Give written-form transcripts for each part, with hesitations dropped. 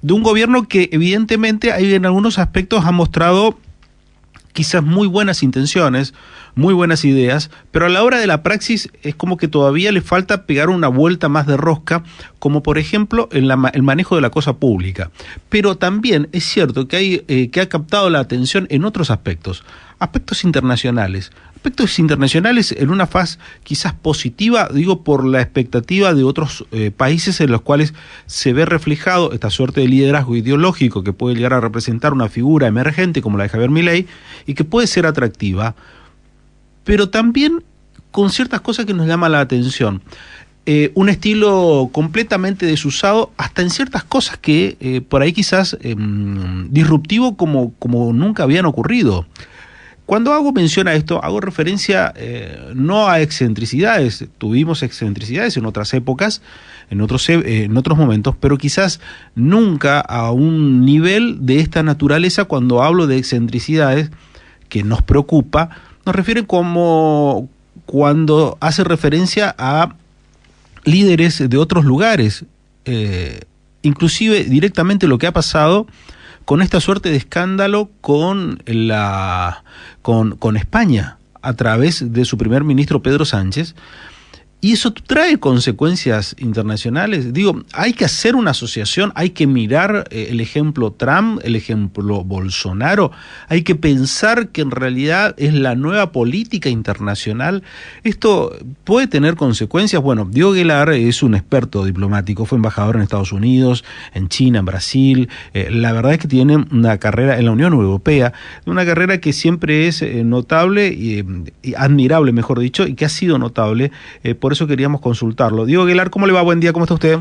de un gobierno que evidentemente en algunos aspectos ha mostrado quizás muy buenas intenciones, muy buenas ideas, pero a la hora de la praxis es como que todavía le falta pegar una vuelta más de rosca, como por ejemplo en el manejo de la cosa pública. Pero también es cierto que ha captado la atención en otros aspectos internacionales. Aspectos internacionales en una faz quizás positiva, digo, por la expectativa de otros países en los cuales se ve reflejado esta suerte de liderazgo ideológico que puede llegar a representar una figura emergente como la de Javier Milei y que puede ser atractiva, pero también con ciertas cosas que nos llaman la atención. Un estilo completamente desusado hasta en ciertas cosas que por ahí quizás disruptivo como nunca habían ocurrido. Cuando hago mención a esto, hago referencia no a excentricidades. Tuvimos excentricidades en otras épocas, en otros momentos, pero quizás nunca a un nivel de esta naturaleza. Cuando hablo de excentricidades que nos preocupa, nos refiere como cuando hace referencia a líderes de otros lugares, inclusive directamente lo que ha pasado con esta suerte de escándalo con España a través de su primer ministro Pedro Sánchez, y eso trae consecuencias internacionales. Digo, hay que hacer una asociación, hay que mirar el ejemplo Trump, el ejemplo Bolsonaro, hay que pensar que en realidad es la nueva política internacional. Esto puede tener consecuencias. Bueno, Diego Aguilar es un experto diplomático, fue embajador en Estados Unidos, en China, en Brasil. La verdad es que tiene una carrera en la Unión Europea, una carrera que siempre es notable y admirable, mejor dicho, y que ha sido notable. Por eso queríamos consultarlo. Diego Aguilar, ¿cómo le va? Buen día, ¿cómo está usted?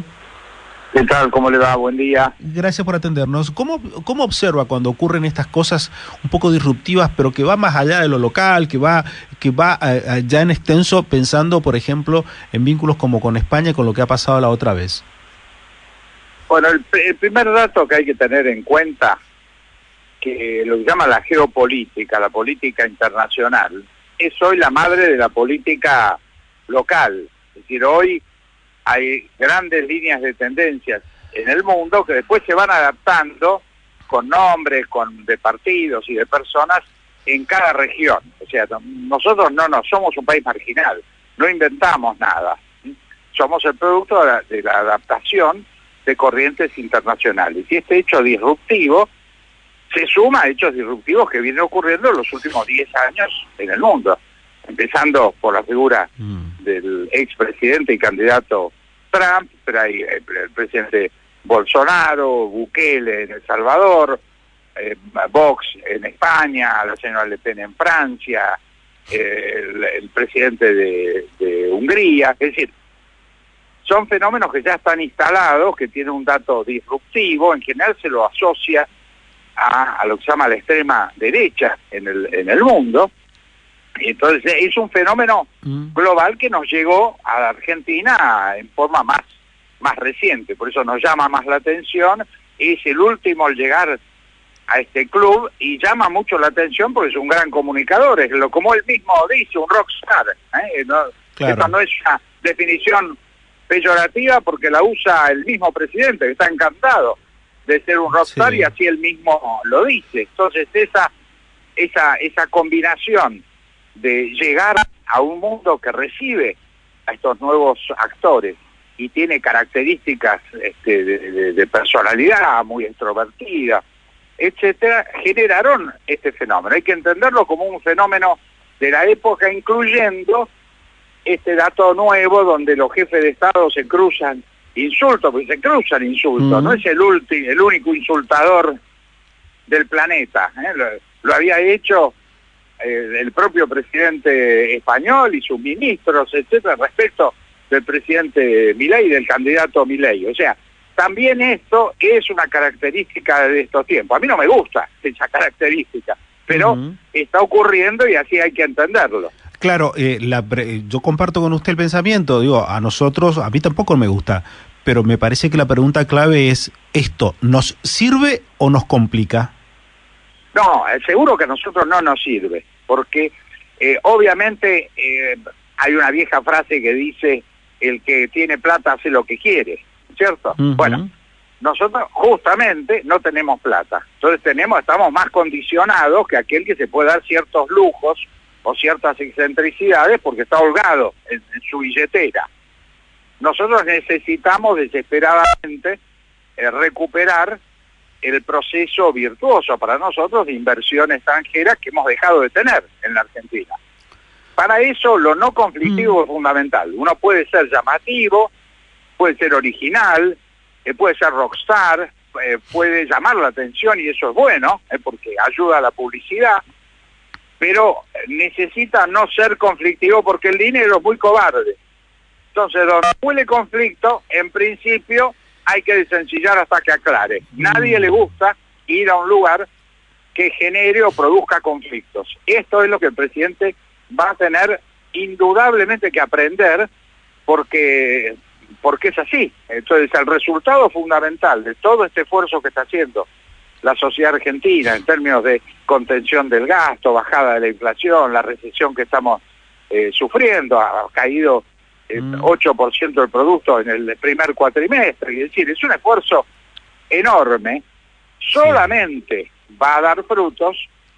¿Qué tal? ¿Cómo le va? Buen día. Gracias por atendernos. ¿Cómo observa cuando ocurren estas cosas un poco disruptivas, pero que va más allá de lo local, que va ya en extenso, pensando, por ejemplo, en vínculos como con España y con lo que ha pasado la otra vez? Bueno, el primer dato que hay que tener en cuenta, que lo que llama la geopolítica, la política internacional, es hoy la madre de la política local. Es decir, hoy hay grandes líneas de tendencias en el mundo que después se van adaptando con nombres, de partidos y de personas en cada región. O sea, nosotros no somos un país marginal, no inventamos nada. Somos el producto de la adaptación de corrientes internacionales. Y este hecho disruptivo se suma a hechos disruptivos que vienen ocurriendo en los últimos 10 años en el mundo, empezando por la figura del expresidente y candidato Trump, pero hay el presidente Bolsonaro, Bukele en El Salvador, Vox en España, la señora Le Pen en Francia, el presidente de Hungría. Es decir, son fenómenos que ya están instalados, que tienen un dato disruptivo. En general se lo asocia a lo que se llama la extrema derecha en el mundo. Entonces es un fenómeno global que nos llegó a la Argentina en forma más reciente, por eso nos llama más la atención. Es el último al llegar a este club y llama mucho la atención porque es un gran comunicador, como él mismo dice, un rockstar. Claro. Esta no es una definición peyorativa porque la usa el mismo presidente, que está encantado de ser un rockstar, sí. Y así él mismo lo dice. Entonces esa combinación de llegar a un mundo que recibe a estos nuevos actores y tiene características de personalidad muy extrovertida, etcétera, generaron este fenómeno. Hay que entenderlo como un fenómeno de la época, incluyendo este dato nuevo donde los jefes de Estado se cruzan insultos, porque se cruzan insultos, no es el único insultador del planeta. Lo había hecho el propio presidente español y sus ministros, etcétera, respecto del presidente Milei, del candidato Milei. O sea, también esto es una característica de estos tiempos. A mí no me gusta esa característica, pero está ocurriendo y así hay que entenderlo. Claro, yo comparto con usted el pensamiento, digo, a mí tampoco me gusta, pero me parece que la pregunta clave es esto, ¿nos sirve o nos complica? No, seguro que a nosotros no nos sirve, porque obviamente hay una vieja frase que dice, el que tiene plata hace lo que quiere, ¿cierto? Bueno, Nosotros justamente no tenemos plata, entonces estamos más condicionados que aquel que se puede dar ciertos lujos o ciertas excentricidades porque está holgado en su billetera. Nosotros necesitamos desesperadamente recuperar el proceso virtuoso para nosotros de inversión extranjera que hemos dejado de tener en la Argentina. Para eso lo no conflictivo es fundamental. Uno puede ser llamativo, puede ser original, puede ser rockstar, puede llamar la atención y eso es bueno, porque ayuda a la publicidad, pero necesita no ser conflictivo porque el dinero es muy cobarde. Entonces, donde huele conflicto, en principio hay que desencillar hasta que aclare. Nadie le gusta ir a un lugar que genere o produzca conflictos. Esto es lo que el presidente va a tener indudablemente que aprender porque es así. Entonces, el resultado fundamental de todo este esfuerzo que está haciendo la sociedad argentina en términos de contención del gasto, bajada de la inflación, la recesión que estamos sufriendo, ha caído 8% del producto en el primer cuatrimestre, es decir, es un esfuerzo enorme, solamente va a dar frutos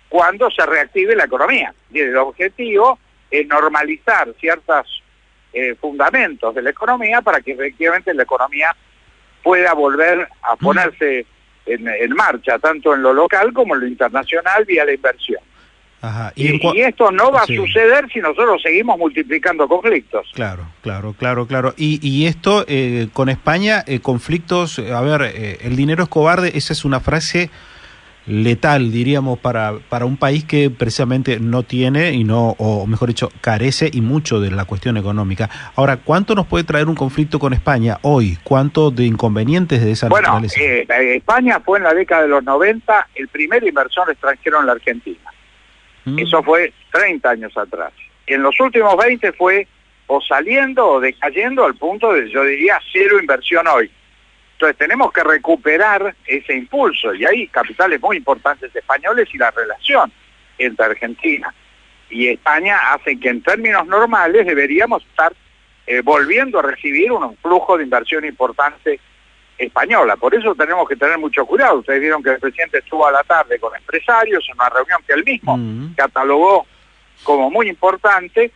cuando se reactive la economía. Y el objetivo es normalizar ciertos fundamentos de la economía para que efectivamente la economía pueda volver a ponerse en marcha, tanto en lo local como en lo internacional, vía la inversión. Ajá. Y esto no va a suceder si nosotros seguimos multiplicando conflictos. Claro. Y esto, con España, conflictos, el dinero es cobarde, esa es una frase letal, diríamos, para un país que precisamente no tiene, o mejor dicho, carece y mucho de la cuestión económica. Ahora, ¿cuánto nos puede traer un conflicto con España hoy? ¿Cuánto de inconvenientes de esa naturaleza? España fue en la década de los 90 el primer inversor extranjero en la Argentina. Eso fue 30 años atrás. En los últimos 20 fue o saliendo o decayendo al punto de, yo diría, cero inversión hoy. Entonces tenemos que recuperar ese impulso y hay capitales muy importantes españoles y la relación entre Argentina y España hace que en términos normales deberíamos estar volviendo a recibir un flujo de inversión importante española. Por eso tenemos que tener mucho cuidado. Ustedes vieron que el presidente estuvo a la tarde con empresarios en una reunión que él mismo catalogó como muy importante,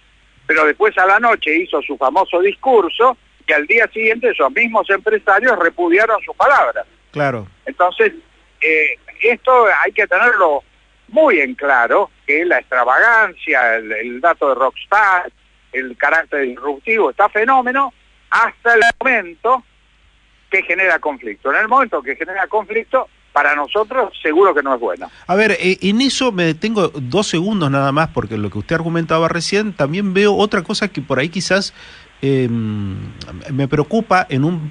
pero después a la noche hizo su famoso discurso y al día siguiente esos mismos empresarios repudiaron sus palabras. Claro. Entonces, esto hay que tenerlo muy en claro, que la extravagancia, el dato de rockstar, el carácter disruptivo, está fenómeno hasta el momento que genera conflicto. En el momento que genera conflicto, para nosotros seguro que no es bueno. A ver, en eso me detengo 2 segundos nada más, porque lo que usted argumentaba recién, también veo otra cosa que por ahí quizás me preocupa en un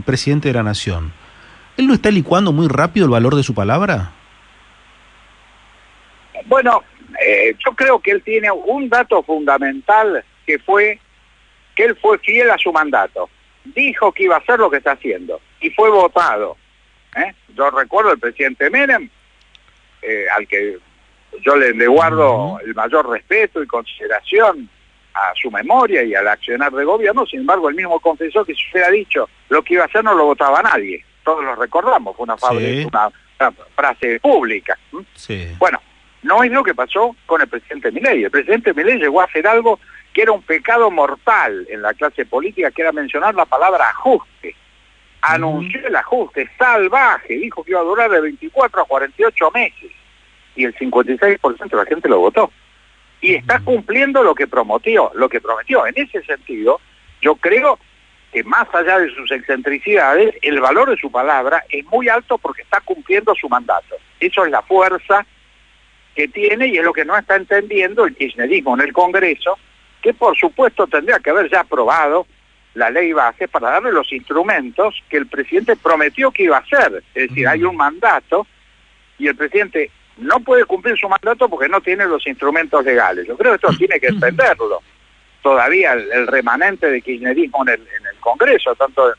presidente de la nación. ¿Él no está licuando muy rápido el valor de su palabra? Bueno, yo creo que él tiene un dato fundamental que fue que él fue fiel a su mandato. Dijo que iba a hacer lo que está haciendo y fue votado. Yo recuerdo el presidente Menem, al que yo le guardo el mayor respeto y consideración a su memoria y al accionar de gobierno. Sin embargo, él mismo confesó que si hubiera dicho lo que iba a hacer no lo votaba nadie. Todos lo recordamos, fue una frase pública. Sí. Bueno, no es lo que pasó con el presidente Milei. El presidente Milei llegó a hacer algo que era un pecado mortal en la clase política, que era mencionar la palabra ajuste. Anunció el ajuste salvaje, dijo que iba a durar de 24 a 48 meses, y el 56% de la gente lo votó. Y está cumpliendo lo que prometió. En ese sentido, yo creo que más allá de sus excentricidades, el valor de su palabra es muy alto porque está cumpliendo su mandato. Eso es la fuerza que tiene y es lo que no está entendiendo el kirchnerismo en el Congreso, que por supuesto tendría que haber ya aprobado la ley base para darle los instrumentos que el presidente prometió que iba a hacer. Es decir, hay un mandato y el presidente no puede cumplir su mandato porque no tiene los instrumentos legales. Yo creo que esto tiene que entenderlo. Todavía el remanente de kirchnerismo en el Congreso, tanto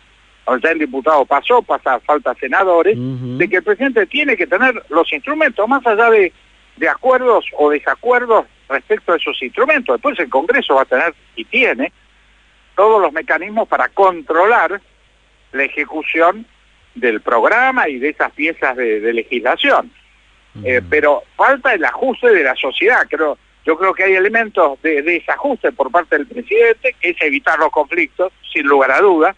ya en diputado falta senadores, de que el presidente tiene que tener los instrumentos, más allá de acuerdos o desacuerdos respecto a esos instrumentos. Después el Congreso va a tener y tiene todos los mecanismos para controlar la ejecución del programa y de esas piezas de legislación. Pero falta el ajuste de la sociedad. Yo creo que hay elementos de desajuste por parte del presidente, que es evitar los conflictos, sin lugar a dudas.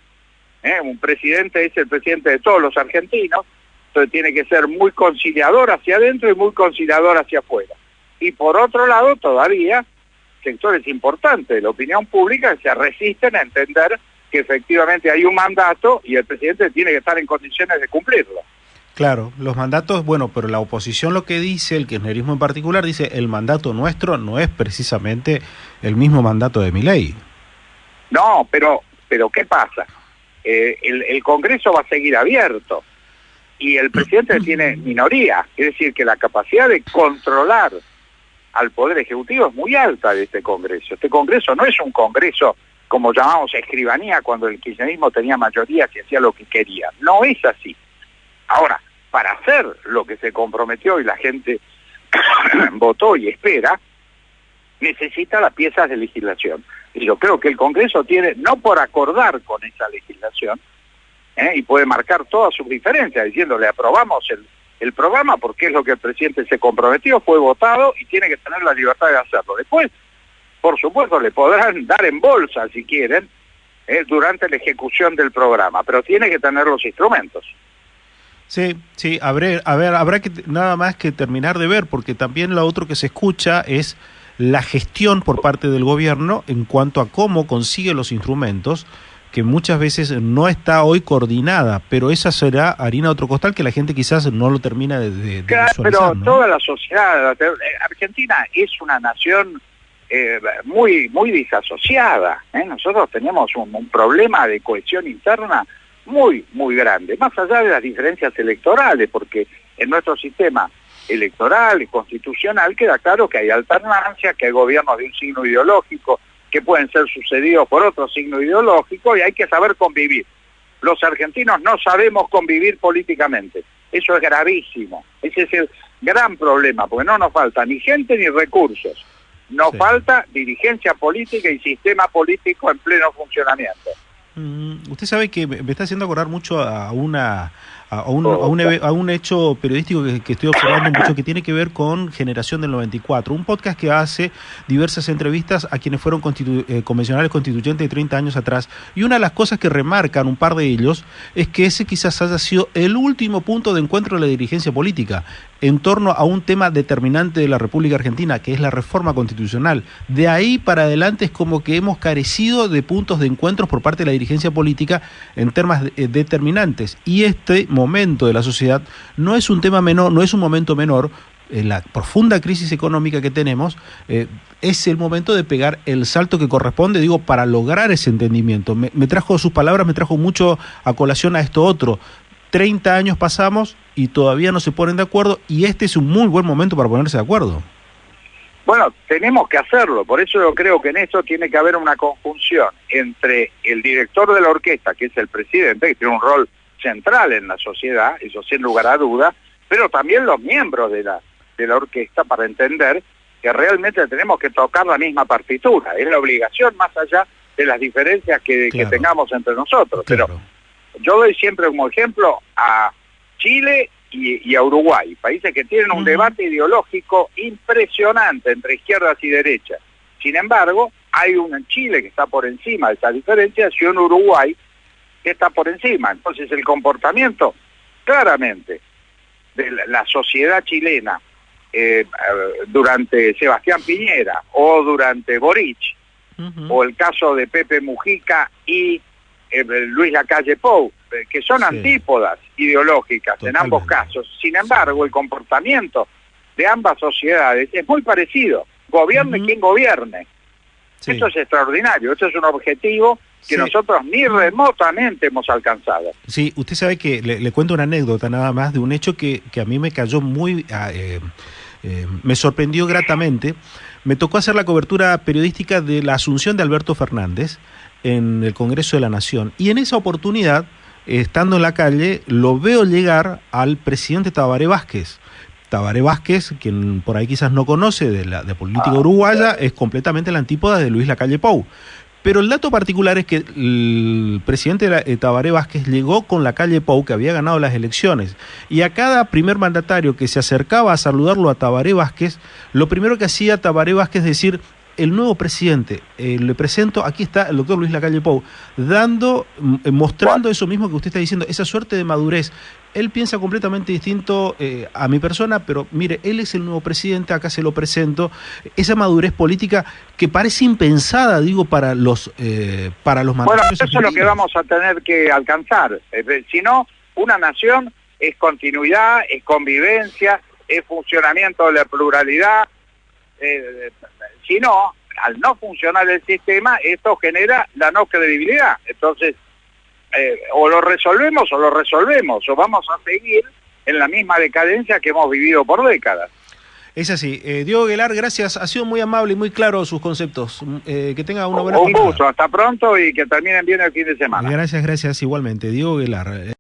Un presidente es el presidente de todos los argentinos, entonces tiene que ser muy conciliador hacia adentro y muy conciliador hacia afuera. Y por otro lado, todavía sectores importantes de la opinión pública se resisten a entender que efectivamente hay un mandato y el presidente tiene que estar en condiciones de cumplirlo. Claro, los mandatos, bueno, pero la oposición lo que dice, el kirchnerismo en particular, dice el mandato nuestro no es precisamente el mismo mandato de Milei. No, pero ¿qué pasa? El Congreso va a seguir abierto y el presidente tiene minoría, es decir, que la capacidad de controlar al Poder Ejecutivo es muy alta de este Congreso. Este Congreso no es un Congreso como llamamos escribanía cuando el kirchnerismo tenía mayoría que hacía lo que quería. No es así. Ahora, para hacer lo que se comprometió y la gente votó y espera, necesita las piezas de legislación. Y yo creo que el Congreso tiene, no por acordar con esa legislación, y puede marcar todas sus diferencias, diciéndole aprobamos el programa porque es lo que el presidente se comprometió, fue votado y tiene que tener la libertad de hacerlo. Después, por supuesto, le podrán dar en bolsa, si quieren, durante la ejecución del programa, pero tiene que tener los instrumentos. Sí, habrá que nada más que terminar de ver, porque también lo otro que se escucha es la gestión por parte del gobierno en cuanto a cómo consigue los instrumentos, que muchas veces no está hoy coordinada, pero esa será harina de otro costal que la gente quizás no lo termina de claro, visualizar, pero ¿no? toda la sociedad, Argentina es una nación muy disasociada, Nosotros tenemos un problema de cohesión interna muy grande, más allá de las diferencias electorales, porque en nuestro sistema electoral y constitucional queda claro que hay alternancia, que hay gobiernos de un signo ideológico que pueden ser sucedidos por otro signo ideológico y hay que saber convivir. Los argentinos no sabemos convivir políticamente, eso es gravísimo, ese es el gran problema, porque no nos falta ni gente ni recursos, nos falta dirigencia política y sistema político en pleno funcionamiento. Usted sabe que me está haciendo acordar mucho a un hecho periodístico que estoy observando mucho, que tiene que ver con Generación del 94, un podcast que hace diversas entrevistas a quienes fueron convencionales constituyentes de 30 años atrás, y una de las cosas que remarcan un par de ellos es que ese quizás haya sido el último punto de encuentro de la dirigencia política en torno a un tema determinante de la República Argentina, que es la reforma constitucional. De ahí para adelante es como que hemos carecido de puntos de encuentros por parte de la dirigencia política en temas determinantes, y este momento de la sociedad no es un tema menor, no es un momento menor. En la profunda crisis económica que tenemos, es el momento de pegar el salto que corresponde, digo, para lograr ese entendimiento. Me trajo sus palabras, me trajo mucho a colación a esto otro. 30 años pasamos y todavía no se ponen de acuerdo, y este es un muy buen momento para ponerse de acuerdo. Bueno, tenemos que hacerlo, por eso yo creo que en esto tiene que haber una conjunción entre el director de la orquesta, que es el presidente, que tiene un rol central en la sociedad, eso sin lugar a dudas, pero también los miembros de la orquesta, para entender que realmente tenemos que tocar la misma partitura, es la obligación más allá de las diferencias que tengamos entre nosotros. Claro. Pero yo doy siempre como ejemplo a Chile y a Uruguay, países que tienen un debate ideológico impresionante entre izquierdas y derechas. Sin embargo, hay un Chile que está por encima de esas diferencias y un Uruguay que está por encima. Entonces el comportamiento claramente de la sociedad chilena durante Sebastián Piñera o durante Boric, o el caso de Pepe Mujica y Luis Lacalle Pou, que son antípodas ideológicas en ambos casos. Sin embargo, el comportamiento de ambas sociedades es muy parecido, gobierne quien gobierne. Esto es extraordinario, esto es un objetivo que nosotros ni remotamente hemos alcanzado. Sí, usted sabe que le cuento una anécdota nada más de un hecho que a mí me cayó me sorprendió gratamente. Me tocó hacer la cobertura periodística de la asunción de Alberto Fernández en el Congreso de la Nación, y en esa oportunidad, estando en la calle, lo veo llegar al presidente Tabaré Vázquez. Tabaré Vázquez, quien por ahí quizás no conoce de política uruguaya, es completamente la antípoda de Luis Lacalle Pou. Pero el dato particular es que el presidente Tabaré Vázquez llegó con la calle Pou, que había ganado las elecciones, y a cada primer mandatario que se acercaba a saludarlo a Tabaré Vázquez, lo primero que hacía Tabaré Vázquez es decir: el nuevo presidente, le presento, aquí está el doctor Luis Lacalle Pou, mostrando eso mismo que usted está diciendo, esa suerte de madurez. Él piensa completamente distinto a mi persona, pero mire, él es el nuevo presidente, acá se lo presento. Esa madurez política que parece impensada, digo, para los mandatarios. Bueno, eso es lo que vamos a tener que alcanzar. Si no, una nación es continuidad, es convivencia, es funcionamiento de la pluralidad. Si no, al no funcionar el sistema, esto genera la no credibilidad. Entonces, o lo resolvemos, o vamos a seguir en la misma decadencia que hemos vivido por décadas. Es así. Diego Aguilar, gracias. Ha sido muy amable y muy claro sus conceptos. Que tenga una buena Un gusto, hasta pronto y que terminen bien el fin de semana. Gracias, igualmente. Diego Aguilar.